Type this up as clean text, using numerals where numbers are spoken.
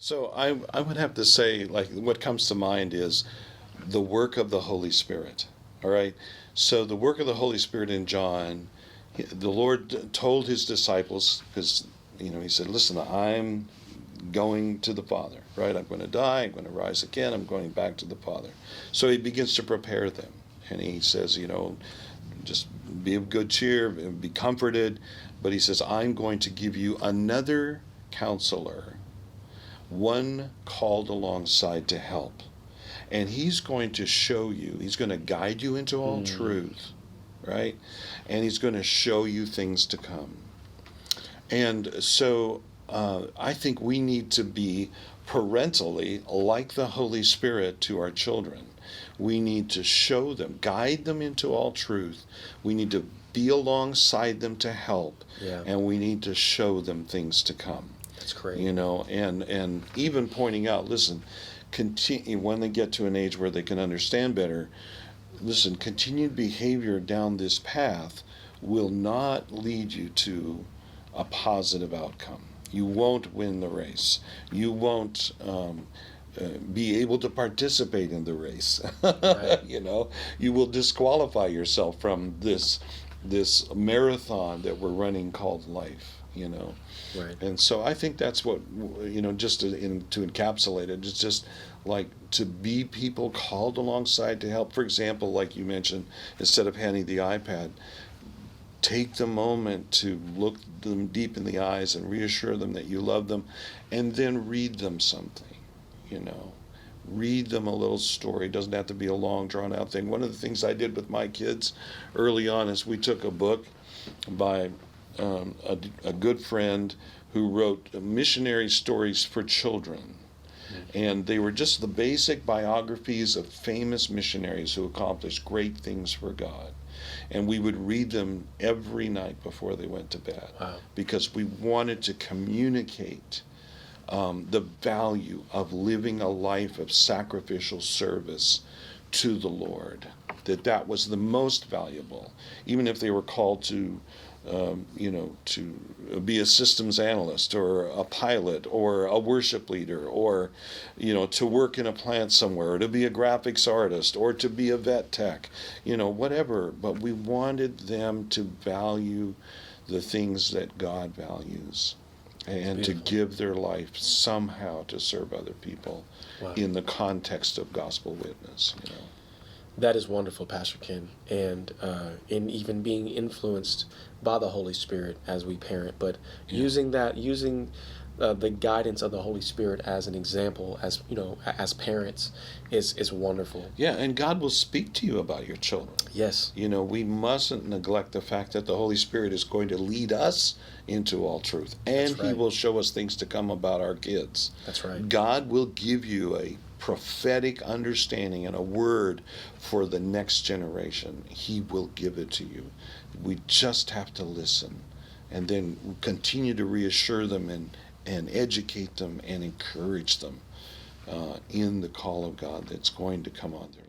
So I would have to say, like, what comes to mind is the work of the Holy Spirit. All right. So the work of the Holy Spirit in John, the Lord told his disciples, because he said, "Listen, I'm going to the Father. Right? I'm going to die. I'm going to rise again. I'm going back to the Father." So he begins to prepare them, and he says, just be of good cheer, be comforted. But he says, "I'm going to give you another counselor, one called alongside to help. And he's going to show you, he's going to guide you into all truth, right? And he's going to show you things to come." And so I think we need to be parentally like the Holy Spirit to our children. We need to show them, guide them into all truth. We need to be alongside them to help. Yeah. And we need to show them things to come. That's great. And even pointing out, listen, continue when they get to an age where they can understand better. Listen, continued behavior down this path will not lead you to a positive outcome. You won't win the race. You won't be able to participate in the race. Right. You will disqualify yourself from this marathon that we're running called life. Right. And so I think that's what, just to encapsulate it, it's just like to be people called alongside to help. For example, like you mentioned, instead of handing the iPad, take the moment to look them deep in the eyes and reassure them that you love them, and then read them something. Read them a little story. It doesn't have to be a long, drawn-out thing. One of the things I did with my kids early on is we took a book by a good friend who wrote missionary stories for children. And they were just the basic biographies of famous missionaries who accomplished great things for God. And we would read them every night before they went to bed. Wow. Because we wanted to communicate the value of living a life of sacrificial service to the Lord. That was the most valuable, even if they were called to to be a systems analyst or a pilot or a worship leader, or to work in a plant somewhere, or to be a graphics artist, or to be a vet tech, whatever. But we wanted them to value the things that God values, and to give their life somehow to serve other people. Wow. In the context of gospel witness. That is wonderful, Pastor Ken, and in even being influenced by the Holy Spirit as we parent, but using the guidance of the Holy Spirit as an example, as parents, is wonderful. Yeah, and God will speak to you about your children. Yes. We mustn't neglect the fact that the Holy Spirit is going to lead us into all truth, and That's right. He will show us things to come about our kids. That's right. God will give you a prophetic understanding and a word for the next generation. He will give it to you. We just have to listen, and then continue to reassure them and educate them and encourage them in the call of God that's going to come on their